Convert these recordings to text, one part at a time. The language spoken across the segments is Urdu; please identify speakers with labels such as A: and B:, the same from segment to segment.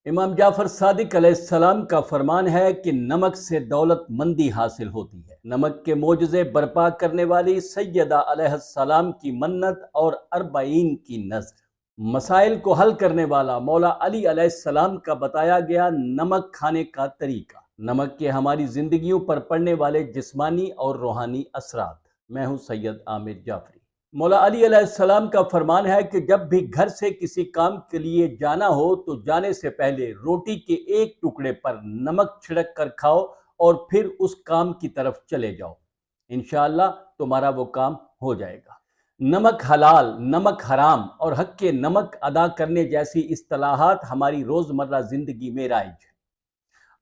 A: امام جعفر صادق علیہ السلام کا فرمان ہے کہ نمک سے دولت مندی حاصل ہوتی ہے۔ نمک کے معجزے برپا کرنے والی سیدہ علیہ السلام کی منت اور 40 کی نذر، مسائل کو حل کرنے والا مولا علی علیہ السلام کا بتایا گیا نمک کھانے کا طریقہ، نمک کے ہماری زندگیوں پر پڑنے والے جسمانی اور روحانی اثرات۔ میں ہوں سید عامر جعفری۔ مولا علی علیہ السلام کا فرمان ہے کہ جب بھی گھر سے کسی کام کے لیے جانا ہو تو جانے سے پہلے روٹی کے ایک ٹکڑے پر نمک چھڑک کر کھاؤ اور پھر اس کام کی طرف چلے جاؤ، انشاءاللہ تمہارا وہ کام ہو جائے گا۔ نمک حلال، نمک حرام اور حق کے نمک ادا کرنے جیسی اصطلاحات ہماری روزمرہ زندگی میں رائج ہیں،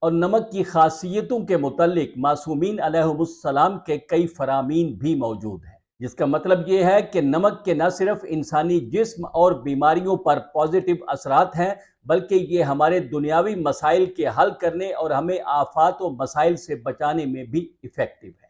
A: اور نمک کی خاصیتوں کے متعلق معصومین علیہم السلام کے کئی فرامین بھی موجود ہیں، جس کا مطلب یہ ہے کہ نمک کے نہ صرف انسانی جسم اور بیماریوں پر پازیٹیو اثرات ہیں، بلکہ یہ ہمارے دنیاوی مسائل کے حل کرنے اور ہمیں آفات و مسائل سے بچانے میں بھی ایفیکٹو ہے۔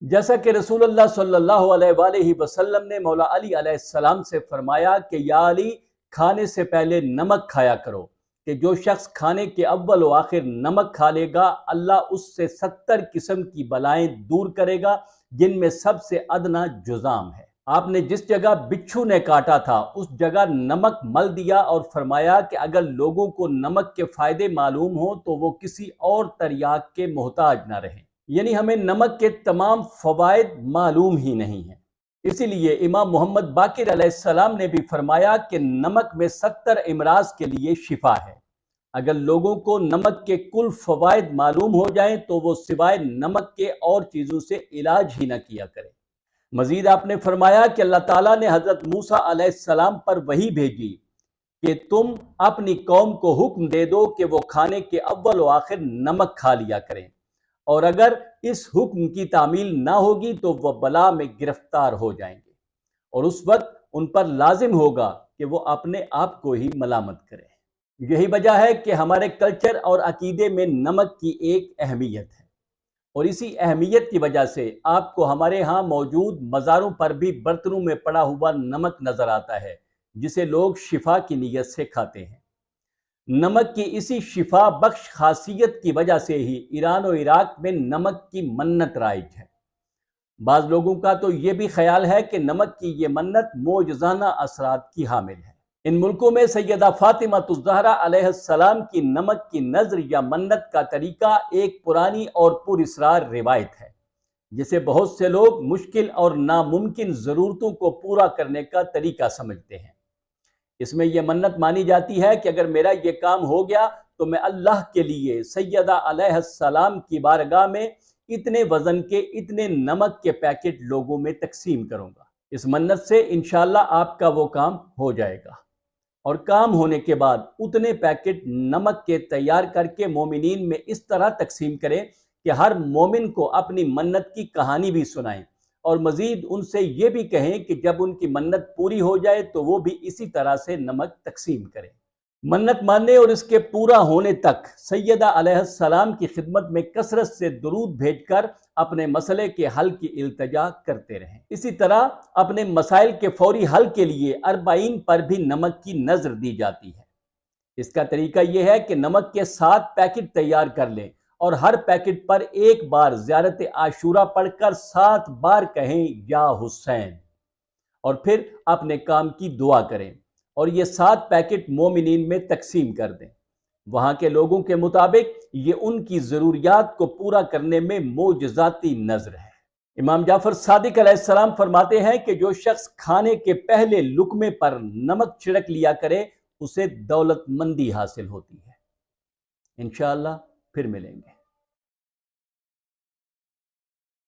A: جیسا کہ رسول اللہ صلی اللہ علیہ وآلہ وسلم نے مولا علی علیہ السلام سے فرمایا کہ یا علی، کھانے سے پہلے نمک کھایا کرو، کہ جو شخص کھانے کے اول و آخر نمک کھا لے گا اللہ اس سے 70 قسم کی بلائیں دور کرے گا، جن میں سب سے ادنا جذام ہے۔ آپ نے جس جگہ بچھو نے کاٹا تھا اس جگہ نمک مل دیا اور فرمایا کہ اگر لوگوں کو نمک کے فائدے معلوم ہوں تو وہ کسی اور تریاک کے محتاج نہ رہیں، یعنی ہمیں نمک کے تمام فوائد معلوم ہی نہیں ہیں۔ اسی لیے امام محمد باقر علیہ السلام نے بھی فرمایا کہ نمک میں 70 امراض کے لیے شفا ہے۔ اگر لوگوں کو نمک کے کل فوائد معلوم ہو جائیں تو وہ سوائے نمک کے اور چیزوں سے علاج ہی نہ کیا کریں۔ مزید آپ نے فرمایا کہ اللہ تعالیٰ نے حضرت موسیٰ علیہ السلام پر وحی بھیجی کہ تم اپنی قوم کو حکم دے دو کہ وہ کھانے کے اول و آخر نمک کھا لیا کریں، اور اگر اس حکم کی تعمیل نہ ہوگی تو وہ بلا میں گرفتار ہو جائیں گے، اور اس وقت ان پر لازم ہوگا کہ وہ اپنے آپ کو ہی ملامت کریں۔ یہی وجہ ہے کہ ہمارے کلچر اور عقیدے میں نمک کی ایک اہمیت ہے، اور اسی اہمیت کی وجہ سے آپ کو ہمارے ہاں موجود مزاروں پر بھی برتنوں میں پڑا ہوا نمک نظر آتا ہے، جسے لوگ شفا کی نیت سے کھاتے ہیں۔ نمک کی اسی شفا بخش خاصیت کی وجہ سے ہی ایران و عراق میں نمک کی منت رائج ہے۔ بعض لوگوں کا تو یہ بھی خیال ہے کہ نمک کی یہ منت معجزانہ اثرات کی حامل ہے۔ ان ملکوں میں سیدہ فاطمہ الزہرا علیہ السلام کی نمک کی نذر یا منت کا طریقہ ایک پرانی اور پر اسرار روایت ہے، جسے بہت سے لوگ مشکل اور ناممکن ضرورتوں کو پورا کرنے کا طریقہ سمجھتے ہیں۔ اس میں یہ منت مانی جاتی ہے کہ اگر میرا یہ کام ہو گیا تو میں اللہ کے لیے سیدہ علیہ السلام کی بارگاہ میں اتنے وزن کے اتنے نمک کے پیکٹ لوگوں میں تقسیم کروں گا۔ اس منت سے انشاءاللہ آپ کا وہ کام ہو جائے گا، اور کام ہونے کے بعد اتنے پیکٹ نمک کے تیار کر کے مومنین میں اس طرح تقسیم کریں کہ ہر مومن کو اپنی منت کی کہانی بھی سنائیں، اور مزید ان سے یہ بھی کہیں کہ جب ان کی منت پوری ہو جائے تو وہ بھی اسی طرح سے نمک تقسیم کریں۔ منت ماننے اور اس کے پورا ہونے تک سیدہ علیہ السلام کی خدمت میں کثرت سے درود بھیج کر اپنے مسئلے کے حل کی التجا کرتے رہیں۔ اسی طرح اپنے مسائل کے فوری حل کے لیے 40 پر بھی نمک کی نذر دی جاتی ہے۔ اس کا طریقہ یہ ہے کہ نمک کے 7 پیکٹ تیار کر لیں اور ہر پیکٹ پر ایک بار زیارت عاشورہ پڑھ کر 7 بار کہیں یا حسین، اور پھر اپنے کام کی دعا کریں، اور یہ 7 پیکٹ مومنین میں تقسیم کر دیں۔ وہاں کے لوگوں کے مطابق یہ ان کی ضروریات کو پورا کرنے میں معجزاتی نذر ہے۔ امام جعفر صادق علیہ السلام فرماتے ہیں کہ جو شخص کھانے کے پہلے لقمے پر نمک چھڑک لیا کرے اسے دولت مندی حاصل ہوتی ہے۔ انشاءاللہ پھر ملیں گے۔